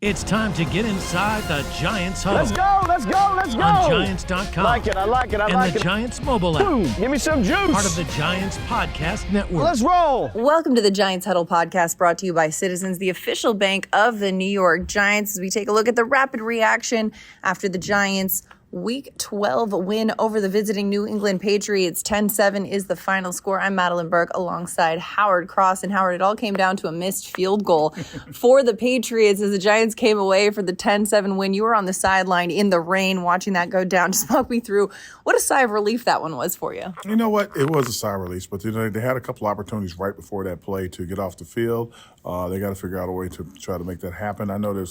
It's time to get inside the Giants Huddle. Let's go, let's go, let's go. On Giants.com. I like it, I like it. And the Giants mobile app. Boom, give me some juice. Part of the Giants Podcast Network. Let's roll. Welcome to the Giants Huddle podcast, brought to you by Citizens, the official bank of the New York Giants, as we take a look at the rapid reaction after the Giants' Week 12 win over the visiting New England Patriots. 10-7 is the final score. I'm Madelyn Burke alongside Howard Cross. And Howard, it all came down to a missed field goal for the Patriots as the Giants came away for the 10-7 win. You were on the sideline in the rain watching that go down. Just walk me through what a sigh of relief that one was for you. You know what? It was a sigh of relief, but they had a couple opportunities right before that play to get off the field. They got to figure out a way to try to make that happen. I know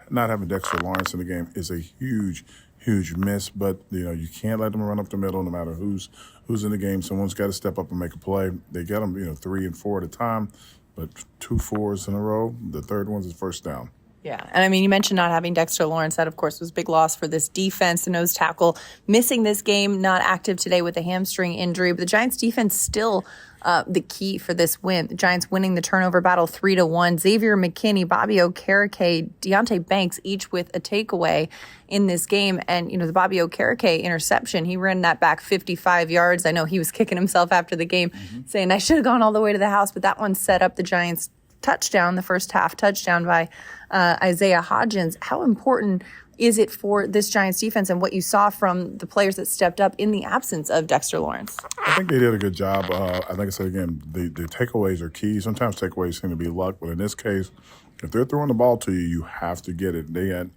not having Dexter Lawrence in the game is a huge miss, but you can't let them run up the middle no matter who's in the game. Someone's got to step up and make a play. They get them 3 and 4 at a time, but 2 4s in a row. The third one's the first down. Yeah, and I mean, you mentioned not having Dexter Lawrence. That, of course, was a big loss for this defense. The nose tackle missing this game, not active today with a hamstring injury. But the Giants' defense still the key for this win. The Giants winning the turnover battle 3-1. Xavier McKinney, Bobby Okereke, Deonte Banks, each with a takeaway in this game. And, the Bobby Okereke interception, he ran that back 55 yards. I know he was kicking himself after the game, saying, I should have gone all the way to the house. But that one set up the Giants' touchdown, the first half touchdown by Isaiah Hodgins. How important is it for this Giants defense and what you saw from the players that stepped up in the absence of Dexter Lawrence? I think they did a good job. Like I said again, the takeaways are key. Sometimes takeaways seem to be luck, but in this case, if they're throwing the ball to you, you have to get it.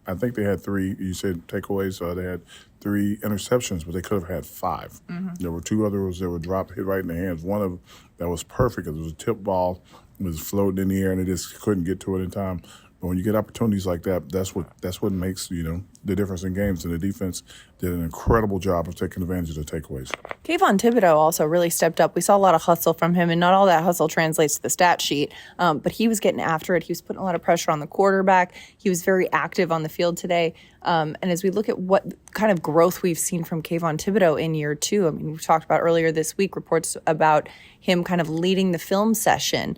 I think they had 3. You said takeaways. They had 3 interceptions, but they could have had 5. There were 2 others that were dropped, hit right in the hands. One of them that was perfect. It was a tip ball. It was floating in the air, and they just couldn't get to it in time. But when you get opportunities like that, that's what makes the difference in games. And the defense did an incredible job of taking advantage of the takeaways. Kayvon Thibodeau also really stepped up. We saw a lot of hustle from him, and not all that hustle translates to the stat sheet. But he was getting after it. He was putting a lot of pressure on the quarterback. He was very active on the field today. And as we look at what kind of growth we've seen from Kayvon Thibodeau in year 2, I mean, we talked about earlier this week reports about him kind of leading the film session.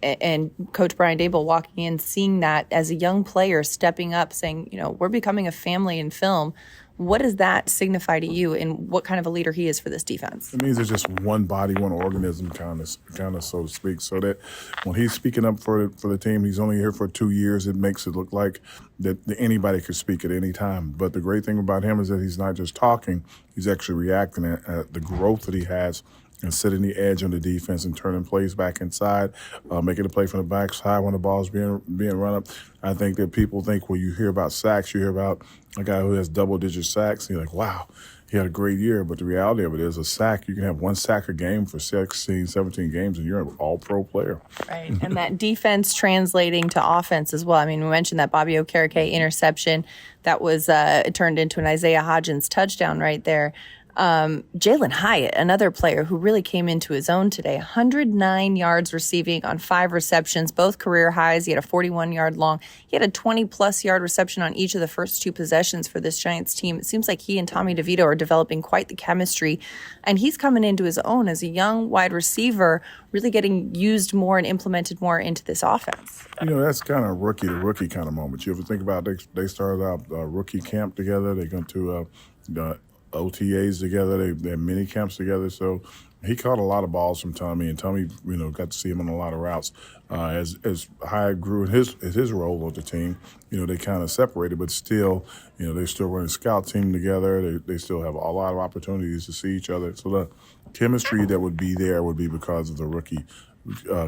And Coach Brian Daboll walking in, seeing that as a young player, stepping up, saying, we're becoming a family in film. What does that signify to you, and what kind of a leader he is for this defense? It means it's just one body, one organism, kind of, so to speak. So that when he's speaking up for the team, he's only here for 2 years. It makes it look like that anybody could speak at any time. But the great thing about him is that he's not just talking; he's actually reacting at the growth that he has. And setting the edge on the defense and turning plays back inside, making a play from the backside when the ball's being run up. I think that people think when you hear about sacks, you hear about a guy who has double-digit sacks, and you're like, wow, he had a great year. But the reality of it is a sack, you can have 1 sack a game for 16, 17 games, and you're an all-pro player. Right, and that defense translating to offense as well. I mean, we mentioned that Bobby Okereke interception. That was it turned into an Isaiah Hodgins touchdown right there. Jalin Hyatt, another player who really came into his own today, 109 yards receiving on 5 receptions, both career highs. He had a 41-yard long. He had a 20-plus yard reception on each of the first 2 possessions for this Giants team. It seems like he and Tommy DeVito are developing quite the chemistry, and he's coming into his own as a young wide receiver, really getting used more and implemented more into this offense. That's kind of rookie-to-rookie kind of moment. You ever think about they started out rookie camp together. They go to OTAs together. They had mini camps together. So he caught a lot of balls from Tommy, and Tommy, got to see him on a lot of routes. As Hyatt grew in his role with the team, they kind of separated, but still, they still run a scout team together. They still have a lot of opportunities to see each other. So the chemistry that would be there would be because of the rookie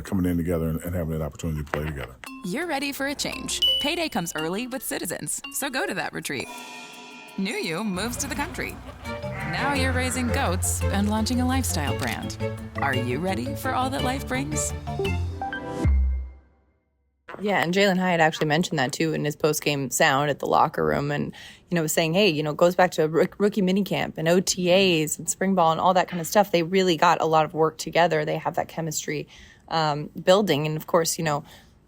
coming in together and having that opportunity to play together. You're ready for a change. Payday comes early with Citizens, so go to that retreat. New you moves to the country. Now you're raising goats and launching a lifestyle brand. Are you ready for all that life brings? Yeah, and Jalin Hyatt actually mentioned that too in his post-game sound at the locker room, and was saying, hey, goes back to rookie minicamp and OTAs and spring ball and all that kind of stuff. They really got a lot of work together. They have that chemistry building, and of course,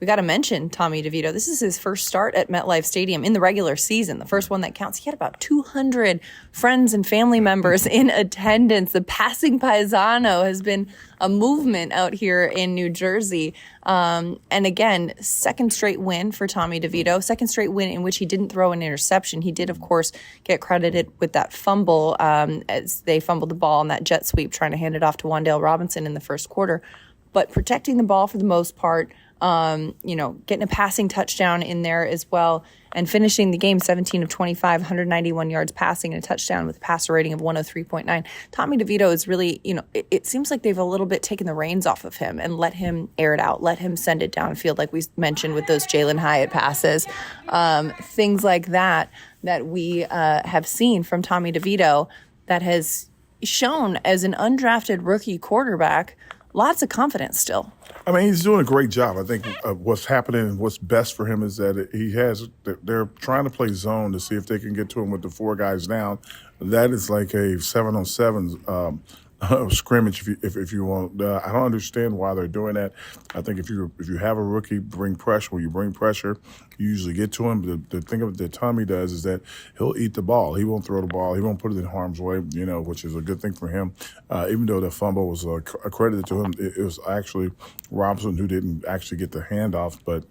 we got to mention Tommy DeVito. This is his first start at MetLife Stadium in the regular season, the first one that counts. He had about 200 friends and family members in attendance. The passing paisano has been a movement out here in New Jersey. And again, second straight win for Tommy DeVito, second straight win in which he didn't throw an interception. He did, of course, get credited with that fumble as they fumbled the ball on that jet sweep, trying to hand it off to Wan'Dale Robinson in the first quarter. But protecting the ball for the most part, getting a passing touchdown in there as well, and finishing the game 17 of 25, 191 yards passing and a touchdown with a passer rating of 103.9. Tommy DeVito is really, it seems like they've a little bit taken the reins off of him and let him air it out, let him send it downfield, like we mentioned with those Jalen Hyatt passes, things like that we have seen from Tommy DeVito that has shown as an undrafted rookie quarterback lots of confidence still. I mean, he's doing a great job. I think what's happening and what's best for him is that they're trying to play zone to see if they can get to him with the 4 guys down. That is like a 7-on-7 scrimmage, if you want. I don't understand why they're doing that. I think if you have a rookie bring pressure, when you bring pressure, you usually get to him. The thing that Tommy does is that he'll eat the ball. He won't throw the ball. He won't put it in harm's way, which is a good thing for him. Even though the fumble was accredited to him, it was actually Robinson who didn't actually get the handoff, but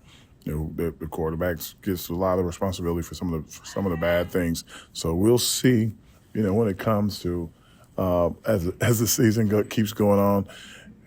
the quarterback gets a lot of responsibility for some of the bad things. So we'll see, when it comes to as the season keeps going on,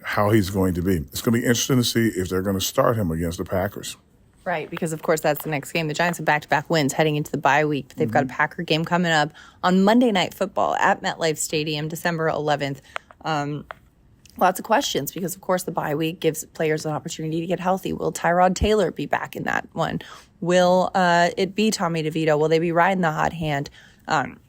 how he's going to be. It's going to be interesting to see if they're going to start him against the Packers. Right, because, of course, that's the next game. The Giants have back-to-back wins heading into the bye week. But they've got a Packer game coming up on Monday Night Football at MetLife Stadium, December 11th. Lots of questions because, of course, the bye week gives players an opportunity to get healthy. Will Tyrod Taylor be back in that one? Will it be Tommy DeVito? Will they be riding the hot hand?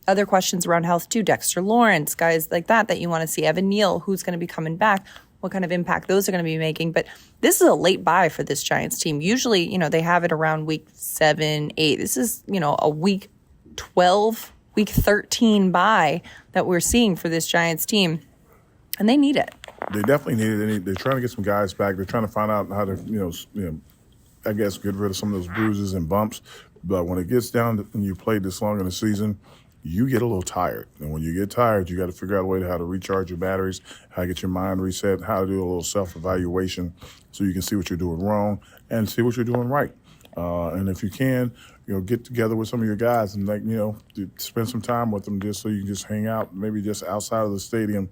Other questions around health, too. Dexter Lawrence, guys like that you want to see. Evan Neal, who's going to be coming back, what kind of impact those are going to be making. But this is a late bye for this Giants team. Usually, they have it around week 7, 8. This is, a week 12, week 13 bye that we're seeing for this Giants team. And they need it. They definitely need it. They're trying to get some guys back. They're trying to find out how to, I guess, get rid of some of those bruises and bumps. But when it gets down to, and you played this long in the season, you get a little tired. And when you get tired, you got to figure out a way to how to recharge your batteries, how to get your mind reset, how to do a little self-evaluation so you can see what you're doing wrong and see what you're doing right. And if you can, get together with some of your guys and spend some time with them just so you can just hang out, maybe just outside of the stadium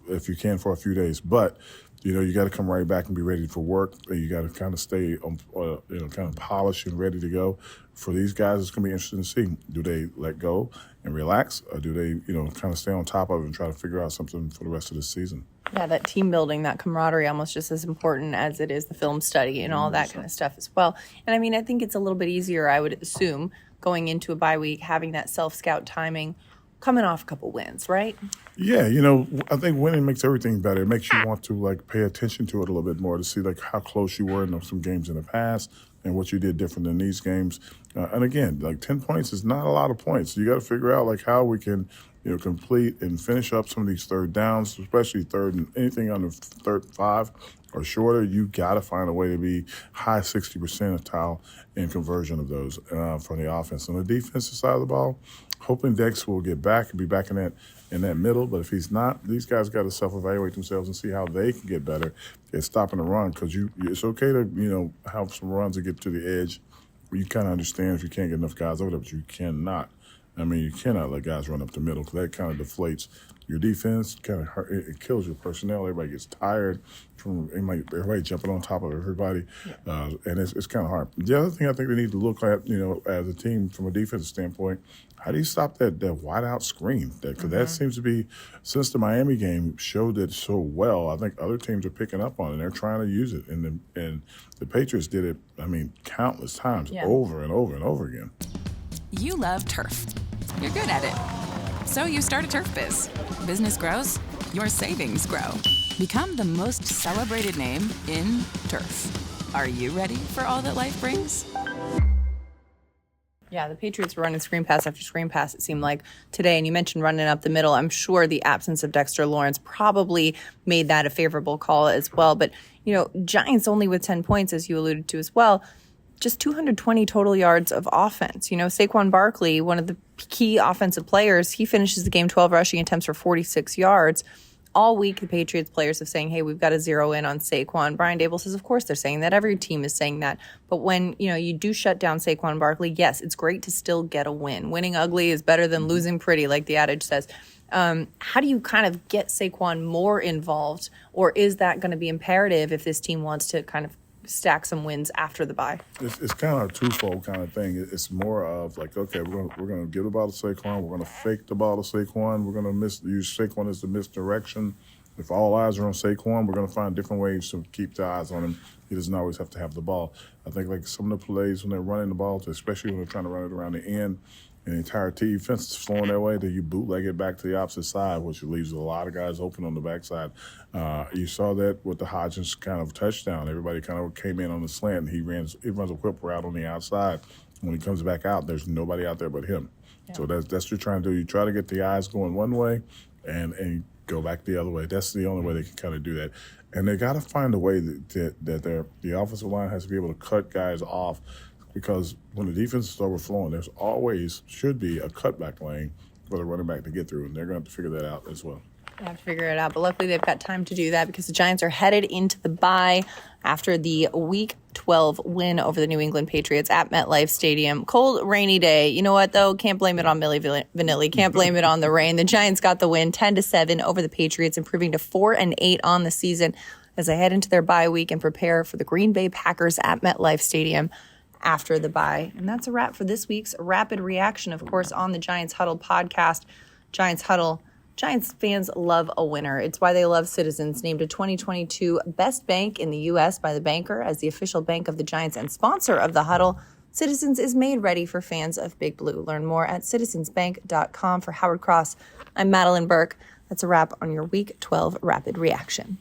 if you can for a few days. But you got to come right back and be ready for work. You got to kind of stay, kind of polished and ready to go. For these guys, it's going to be interesting to see. Do they let go and relax, or do they, kind of stay on top of it and try to figure out something for the rest of the season? Yeah, that team building, that camaraderie, almost just as important as it is the film study and all that kind of stuff as well. And I mean, I think it's a little bit easier, I would assume, going into a bye week, having that self-scout timing, coming off a couple wins, right? Yeah, I think winning makes everything better. It makes you want to pay attention to it a little bit more to see how close you were in some games in the past and what you did different in these games. And again, 10 points is not a lot of points. You got to figure out how we can complete and finish up some of these third downs, especially third and anything under third 5 or shorter. You got to find a way to be high 60 percentile in conversion of those from the offense. On the defensive side of the ball, hoping Dex will get back and be back in that middle. But if he's not, these guys got to self-evaluate themselves and see how they can get better at stopping the run. Because it's okay to have some runs to get to the edge. You kind of understand if you can't get enough guys over there, but you cannot. I mean, you cannot let guys run up the middle because that kind of deflates your defense. Kind of hurt, it kills your personnel. Everybody gets tired from everybody jumping on top of everybody, and it's kind of hard. The other thing I think they need to look at, as a team from a defensive standpoint, how do you stop that wide out screen? Because that seems to be, since the Miami game showed it so well, I think other teams are picking up on it. They're trying to use it, and the Patriots did it. I mean, countless times, over and over and over again. You love turf. You're good at it. So you start a turf biz. Business grows, your savings grow. Become the most celebrated name in turf. Are you ready for all that life brings? Yeah, the Patriots were running screen pass after screen pass, it seemed like, today. And you mentioned running up the middle. I'm sure the absence of Dexter Lawrence probably made that a favorable call as well. But, Giants only with 10 points, as you alluded to as well, just 220 total yards of offense. Saquon Barkley, one of the key offensive players, he finishes the game 12 rushing attempts for 46 yards. All week, the Patriots players are saying, hey, we've got to zero in on Saquon. Brian Daboll says, of course they're saying that. Every team is saying that. But when, you do shut down Saquon Barkley, yes, it's great to still get a win. Winning ugly is better than losing pretty, like the adage says. How do you kind of get Saquon more involved? Or is that going to be imperative if this team wants to kind of stack some wins after the bye? It's kind of a twofold kind of thing. It's more of like, okay, we're going to give the ball to Saquon. We're going to fake the ball to Saquon. We're going to use Saquon as the misdirection. If all eyes are on Saquon, we're going to find different ways to keep the eyes on him. He doesn't always have to have the ball. I think like some of the plays when they're running the ball, especially when they're trying to run it around the end, and the entire defense is flowing that way, then you bootleg it back to the opposite side, which leaves a lot of guys open on the backside. You saw that with the Hodgins kind of touchdown. Everybody kind of came in on the slant, and he runs a whip route on the outside. When he comes back out, there's nobody out there but him. Yeah. So that's what you're trying to do. You try to get the eyes going one way and go back the other way. That's the only way they can kind of do that. And they got to find a way that the offensive line has to be able to cut guys off, because when the defense is overflowing, there's always should be a cutback lane for the running back to get through, and they're going to have to figure that out as well. They have to figure it out, but luckily they've got time to do that because the Giants are headed into the bye after the Week 12 win over the New England Patriots at MetLife Stadium. Cold, rainy day. You know what, though? Can't blame it on Milli Vanilli. Can't blame it on the rain. The Giants got the win 10-7 over the Patriots, improving to 4-8 on the season as they head into their bye week and prepare for the Green Bay Packers at MetLife Stadium after the bye. And that's a wrap for this week's Rapid Reaction, of course, on the Giants Huddle podcast. Giants Huddle. Giants fans love a winner. It's why they love Citizens, named a 2022 Best Bank in the U.S. by The Banker as the official bank of the Giants and sponsor of the Huddle. Citizens is made ready for fans of Big Blue. Learn more at citizensbank.com. For Howard Cross, I'm Madelyn Burke. That's a wrap on your Week 12 Rapid Reaction.